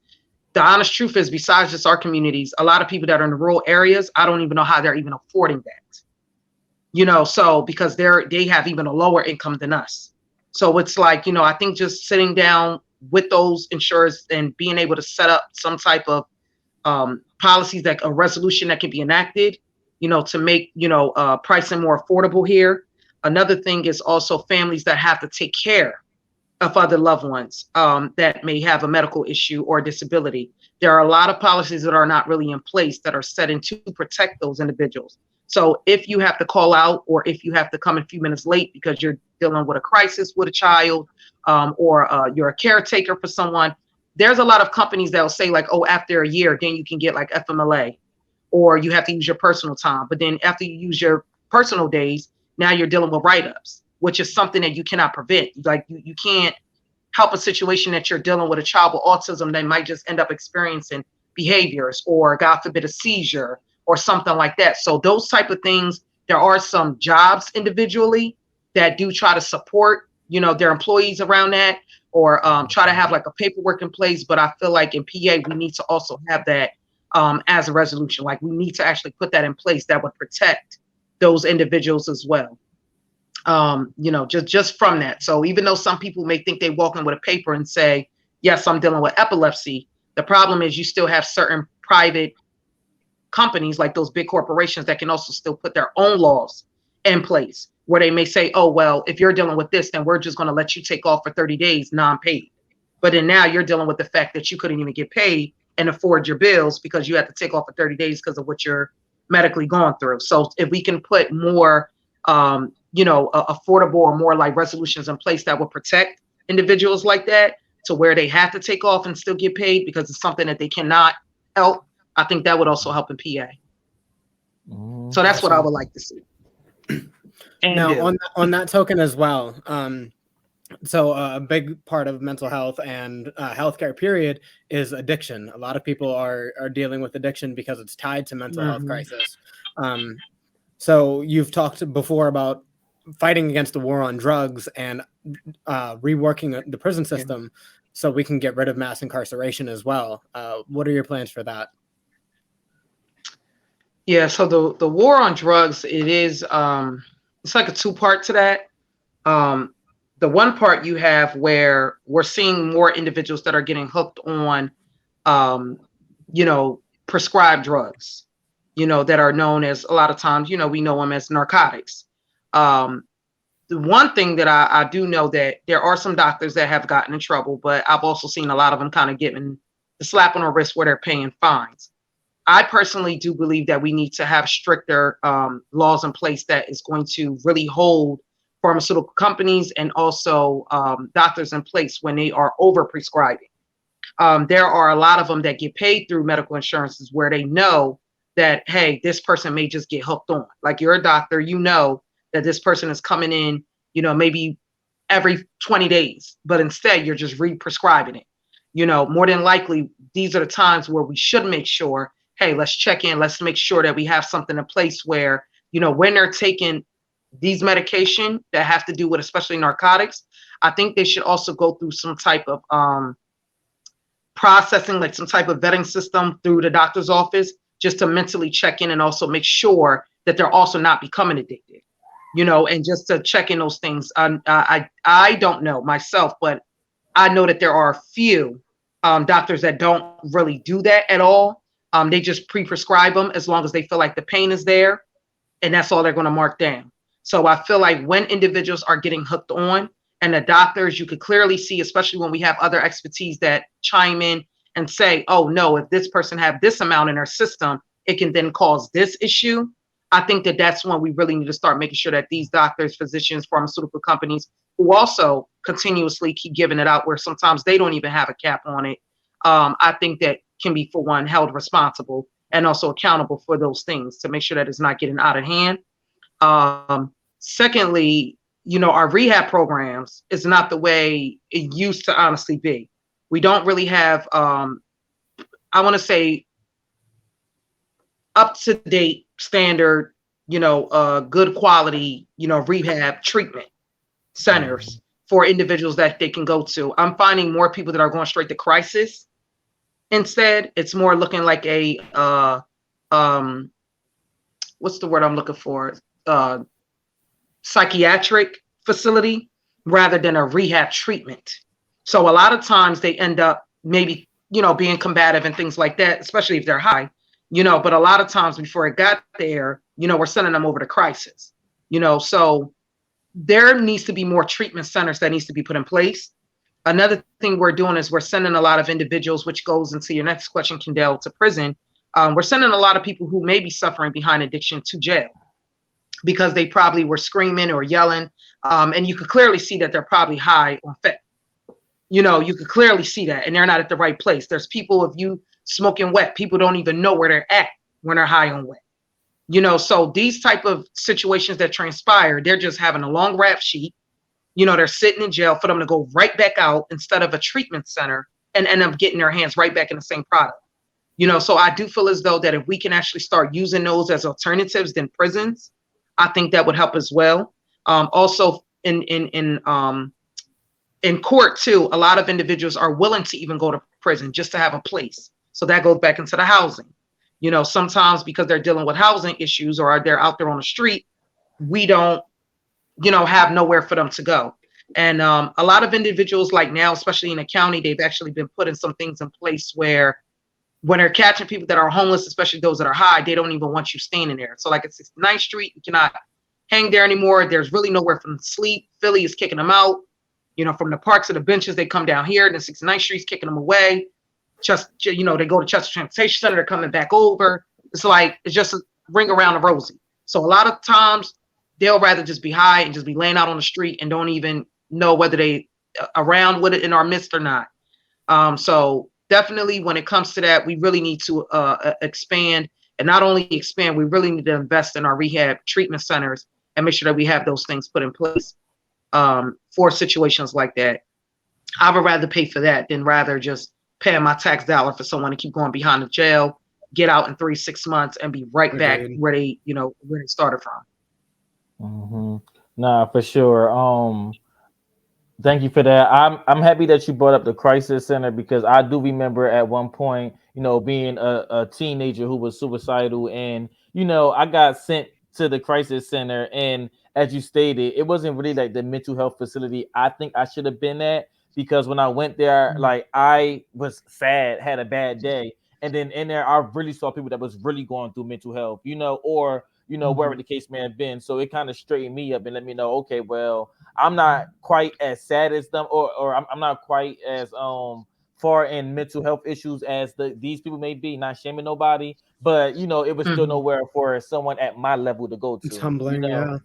The honest truth is, besides just our communities, a lot of people that are in the rural areas, I don't even know how they're even affording that. So because they have even a lower income than us. So it's like, I think just sitting down with those insurers and being able to set up some type of policies, that a resolution that can be enacted, to make, pricing more affordable here. Another thing is also families that have to take care of other loved ones that may have a medical issue or disability. There are a lot of policies that are not really in place that are set in to protect those individuals. So if you have to call out, or if you have to come a few minutes late because you're dealing with a crisis with a child, or you're a caretaker for someone, there's a lot of companies that will say like, oh, after a year, then you can get like FMLA, or you have to use your personal time. But then after you use your personal days, now you're dealing with write-ups, which is something that you cannot prevent. Like you can't help a situation that you're dealing with a child with autism that might just end up experiencing behaviors or, God forbid, a seizure or something like that. So those type of things, there are some jobs individually that do try to support, their employees around that, or try to have like a paperwork in place. But I feel like in PA, we need to also have that as a resolution. Like we need to actually put that in place that would protect those individuals as well. Just from that. So even though some people may think they walk in with a paper and say, yes, I'm dealing with epilepsy, the problem is you still have certain private companies like those big corporations that can also still put their own laws in place where they may say, oh, well, if you're dealing with this, then we're just going to let you take off for 30 days non-paid. But then now you're dealing with the fact that you couldn't even get paid and afford your bills because you had to take off for 30 days because of what you're medically going through. So if we can put more, affordable or more like resolutions in place that will protect individuals like that to where they have to take off and still get paid because it's something that they cannot help, I think that would also help in PA. So that's what I would like to see. Now, on that token as well, so a big part of mental health and healthcare period is addiction. A lot of people are dealing with addiction because it's tied to mental health crisis. So you've talked before about fighting against the war on drugs and reworking the prison system so we can get rid of mass incarceration as well. What are your plans for that? Yeah, so the war on drugs, it is it's like a two-part to that. The one part you have where we're seeing more individuals that are getting hooked on prescribed drugs, that are known as, a lot of times, we know them as narcotics. The one thing that I do know that there are some doctors that have gotten in trouble, but I've also seen a lot of them kind of getting the slap on the wrist where they're paying fines. I personally do believe that we need to have stricter laws in place that is going to really hold pharmaceutical companies and also doctors in place when they are over prescribing. There are a lot of them that get paid through medical insurances where they know that, hey, this person may just get hooked on. Like you're a doctor, that this person is coming in, maybe every 20 days, but instead you're just re-prescribing it. More than likely, these are the times where we should make sure, hey, let's check in. Let's make sure that we have something in place where, when they're taking these medication that have to do with especially narcotics, I think they should also go through some type of processing, like some type of vetting system through the doctor's office, just to mentally check in and also make sure that they're also not becoming addicted, and just to check in those things. I don't know myself, but I know that there are a few doctors that don't really do that at all. They just pre-prescribe them as long as they feel like the pain is there, and that's all they're going to mark down. So I feel like when individuals are getting hooked on, and the doctors, you could clearly see, especially when we have other expertise that chime in and say, oh no, if this person have this amount in their system, it can then cause this issue. I think that that's when we really need to start making sure that these doctors, physicians, pharmaceutical companies, who also continuously keep giving it out where sometimes they don't even have a cap on it, I think that can be, for one, held responsible and also accountable for those things to make sure that it's not getting out of hand. Secondly, our rehab programs is not the way it used to honestly be. We don't really have, I want to say, up-to-date standard, good quality, rehab treatment centers for individuals that they can go to. I'm finding more people that are going straight to crisis. Instead, it's more looking like a, what's the word I'm looking for? Psychiatric facility rather than a rehab treatment. So a lot of times they end up maybe, being combative and things like that, especially if they're high, but a lot of times before it got there, we're sending them over to crisis, so there needs to be more treatment centers that needs to be put in place. Another thing we're doing is we're sending a lot of individuals, which goes into your next question, Kendall, to prison. We're sending a lot of people who may be suffering behind addiction to jail because they probably were screaming or yelling. And you could clearly see that they're probably high on fentanyl. You could clearly see that, and they're not at the right place. There's people, if you smoking wet, people don't even know where they're at when they're high on wet. So these type of situations that transpire, they're just having a long rap sheet, they're sitting in jail, for them to go right back out instead of a treatment center and end up getting their hands right back in the same product. So I do feel as though that if we can actually start using those as alternatives than prisons, I think that would help as well. Also in court too, a lot of individuals are willing to even go to prison just to have a place. So that goes back into the housing. Sometimes because they're dealing with housing issues or they're out there on the street, we don't, have nowhere for them to go. And a lot of individuals like now, especially in the county, they've actually been putting some things in place where when they're catching people that are homeless, especially those that are high, they don't even want you standing there. So like at 69th Street, you cannot hang there anymore. There's really nowhere for them to sleep. Philly is kicking them out. From the parks or the benches, they come down here. Then 69th Street's kicking them away. They go to Chester Transportation Center. They're coming back over. It's just a ring around the rosy. So a lot of times they'll rather just be high and just be laying out on the street and don't even know whether they around with it in our midst or not. So definitely when it comes to that, we really need to expand, and not only expand, we really need to invest in our rehab treatment centers and make sure that we have those things put in place for situations like that. I would rather pay for that than rather just paying my tax dollar for someone to keep going behind the jail, get out in 3-6 months, and be right back where they started from. Mm-hmm. Nah, for sure. Thank you for that. I'm happy that you brought up the crisis center, because I do remember at one point, being a teenager who was suicidal, and I got sent to the crisis center, and as you stated, it wasn't really like the mental health facility I think I should have been at, because when I went there, like I was sad, had a bad day, and then in there I really saw people that was really going through mental health, or wherever the case may have been. So it kind of straightened me up and let me know, okay, well, I'm not quite as sad as them, or I'm not quite as far in mental health issues as these people may be. Not shaming nobody, but it was still nowhere for someone at my level to go It's to. humbling, yeah.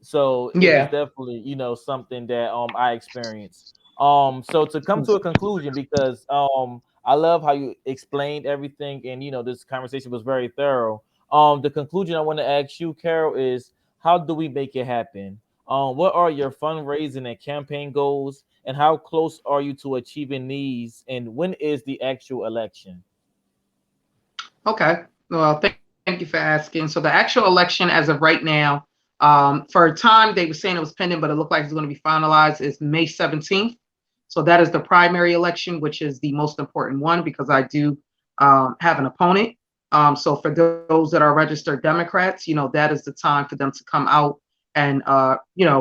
So it was definitely something that I experienced. So to come to a conclusion, because I love how you explained everything, and this conversation was very thorough. The conclusion I want to ask you, Carol, is how do we make it happen? What are your fundraising and campaign goals, and how close are you to achieving these? And when is the actual election? Okay. Well, thank you for asking. So the actual election, as of right now, for a time they were saying it was pending, but it looked like it's going to be finalized, is May 17th. So that is the primary election, which is the most important one, because I do have an opponent. So for those that are registered Democrats, that is the time for them to come out and,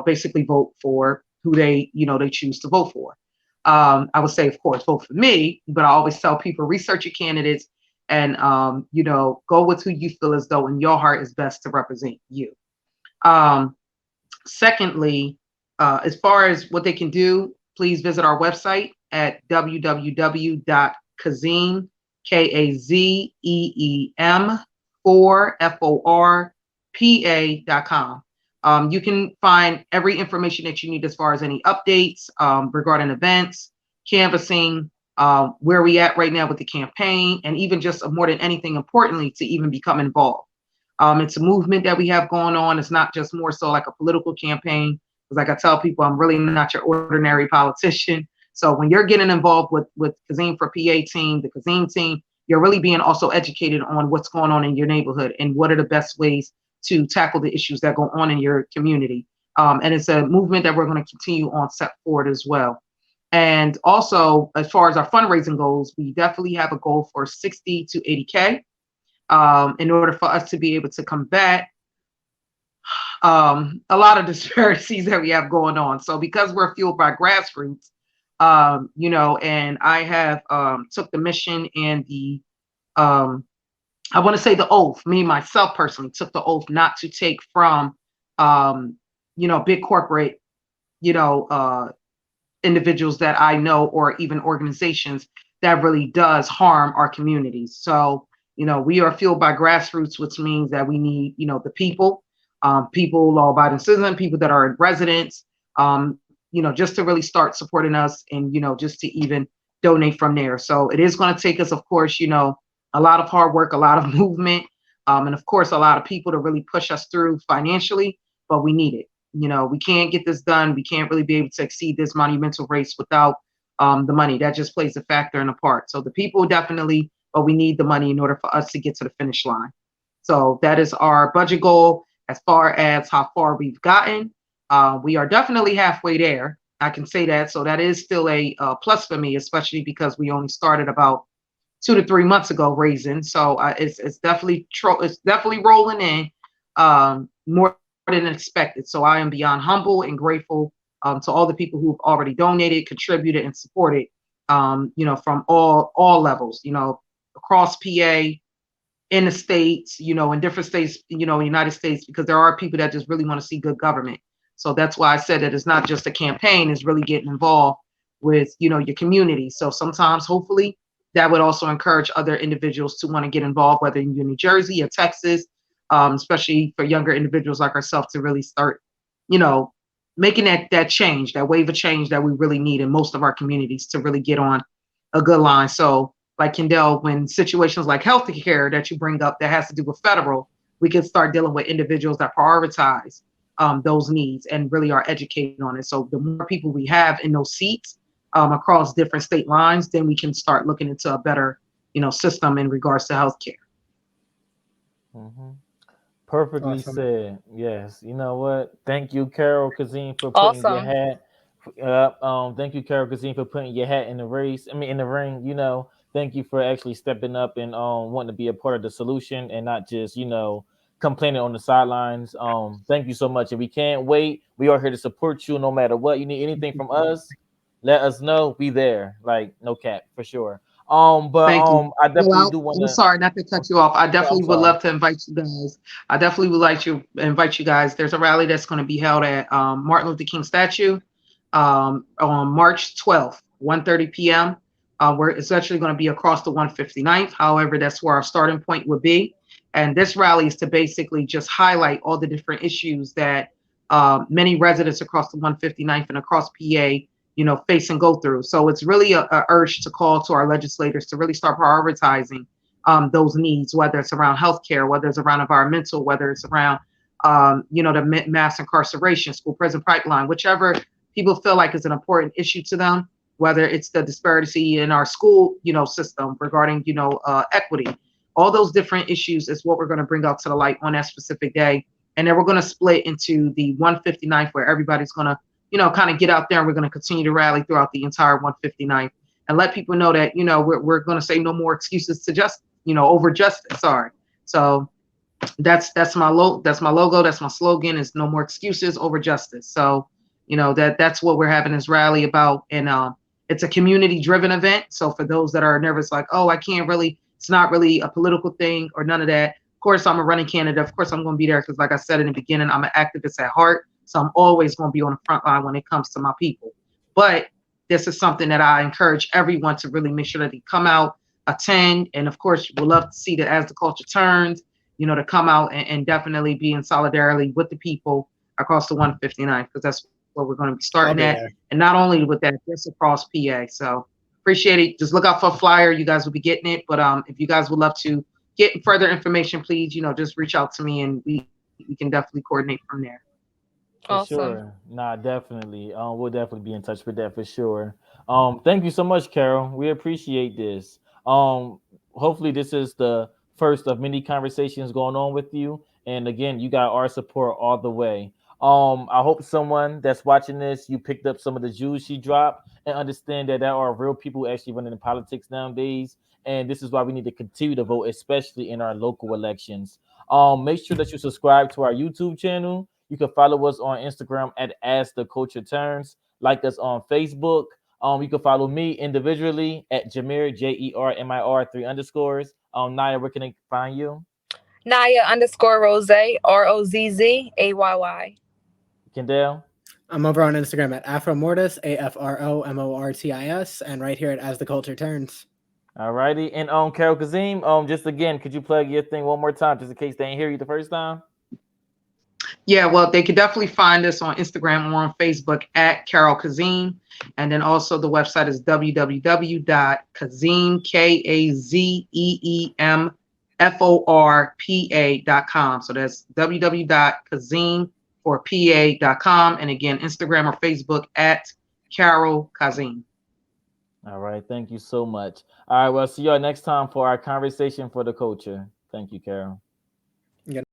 basically vote for who they choose to vote for. I would say, of course, vote for me, but I always tell people, research your candidates and, go with who you feel as though in your heart is best to represent you. Secondly, as far as what they can do, please visit our website at www.kazeem, KAZEEM 4FORPA.com. You can find every information that you need as far as any updates regarding events, canvassing, where we at right now with the campaign, and even just more than anything, importantly, to even become involved. It's a movement that we have going on. It's not just more so like a political campaign, because like I tell people, I'm really not your ordinary politician. So when you're getting involved with Kazeem for PA team, the Kazeem team, you're really being also educated on what's going on in your neighborhood and what are the best ways to tackle the issues that go on in your community. And it's a movement that we're going to continue on set forward as well. And also, as far as our fundraising goals, we definitely have a goal for 60 to 80K in order for us to be able to combat a lot of disparities that we have going on. So because we're fueled by grassroots, and I have took the mission and the I want to say the oath, me myself personally took the oath not to take from big corporate individuals that I know, or even organizations that really does harm our communities. So we are fueled by grassroots, which means that we need the people, law-abiding citizens, people that are residents, just to really start supporting us, and just to even donate from there. So it is going to take us, of course, a lot of hard work, a lot of movement, and of course a lot of people to really push us through financially, but we need it. we can't get this done. We can't really be able to exceed this monumental race without the money. That just plays a factor in a part. So the people definitely, but we need the money in order for us to get to the finish line. So that is our budget goal. As far as how far we've gotten, we are definitely halfway there. I can say that. So that is still a plus for me, especially because we only started about 2 to 3 months ago raising. So it's definitely it's definitely rolling in more than expected. So I am beyond humble and grateful to all the people who've already donated, contributed, and supported. From all levels. Across PA, in the states, in different states, United States, because there are people that just really want to see good government. So that's why I said that it's not just a campaign, it's really getting involved with, your community. So sometimes, hopefully, that would also encourage other individuals to want to get involved, whether in New Jersey or Texas, especially for younger individuals like ourselves to really start, making that change, that wave of change that we really need in most of our communities to really get on a good line. So like Kendall, when situations like healthcare that you bring up that has to do with federal, we can start dealing with individuals that prioritize those needs and really are educated on it. So the more people we have in those seats across different state lines, then we can start looking into a better, system in regards to healthcare. Mm-hmm. Perfectly Awesome. said. Yes. You know what? Thank you, Carol Kazeem, for putting your Awesome. hat. Thank you, Carol Kazeem, for putting your hat in the race. I mean, in the ring. Thank you for actually stepping up and wanting to be a part of the solution and not just complaining on the sidelines. Thank you so much. And we can't wait. We are here to support you no matter what. You need anything from us, let us know. Be there. Like no cap for sure. But Thank you. I definitely Well, do want I'm to. sorry not to cut you off. I I'm definitely would sorry. love to invite you guys. I definitely would like to invite you guys. There's a rally that's going to be held at Martin Luther King statue on March 12th, 1:30 p.m. Where it's actually going to be across the 159th. However, that's where our starting point would be. And this rally is to basically just highlight all the different issues that many residents across the 159th and across PA face and go through. So it's really a urge to call to our legislators to really start prioritizing those needs, whether it's around healthcare, whether it's around environmental, whether it's around, the mass incarceration, school prison pipeline, whichever people feel like is an important issue to them, whether it's the disparity in our school, system regarding, equity. All those different issues is what we're going to bring out to the light on that specific day. And then we're going to split into the 159th where everybody's going to kind of get out there, and we're going to continue to rally throughout the entire 159th and let people know that, we're going to say no more excuses to just, over justice. Sorry. So that's my that's my logo. That's my slogan is no more excuses over justice. So, that's what we're having this rally about. And it's a community driven event. So for those that are nervous, like, oh, it's not really a political thing or none of that. Of course, I'm a running candidate. Of course, I'm going to be there because like I said in the beginning, I'm an activist at heart. So I'm always going to be on the front line when it comes to my people. But this is something that I encourage everyone to really make sure that they come out, attend. And of course, we'd love to see that as the culture turns, to come out and definitely be in solidarity with the people across the 159, because that's where we're going to be I'll starting be at. there. And not only with that, just across PA. So appreciate it. Just look out for a flyer. You guys will be getting it. But if you guys would love to get further information, please, just reach out to me and we can definitely coordinate from there. For Awesome. sure. Nah, definitely. We'll definitely be in touch with that for sure. Thank you so much, Carol. We appreciate this. Hopefully this is the first of many conversations going on with you. And again, you got our support all the way. I hope someone that's watching this, you picked up some of the jewels she dropped and understand that there are real people actually running in politics nowadays. And this is why we need to continue to vote, especially in our local elections. Make sure that you subscribe to our YouTube channel. You can follow us on Instagram at As the Culture Turns. Like us on Facebook. You can follow me individually at Jameer JERMIR 3 underscores. Naya, where can they find you? Naya_Rose ROZZAYY. Kendall. I'm over on Instagram at Afromortis, AFROMORTIS, and right here at As the Culture Turns. All righty. And Carol Kazeem, just again, could you plug your thing one more time just in case they didn't hear you the first time? Yeah, well, they could definitely find us on Instagram or on Facebook at Carol Kazeem. And then also the website is www.kazeem, KAZEEMFORPA.com. So that's www.kazeem, or PA.com. And again, Instagram or Facebook at Carol Kazeem. All right. Thank you so much. All right. Well, see y'all next time for our conversation for the culture. Thank you, Carol. Good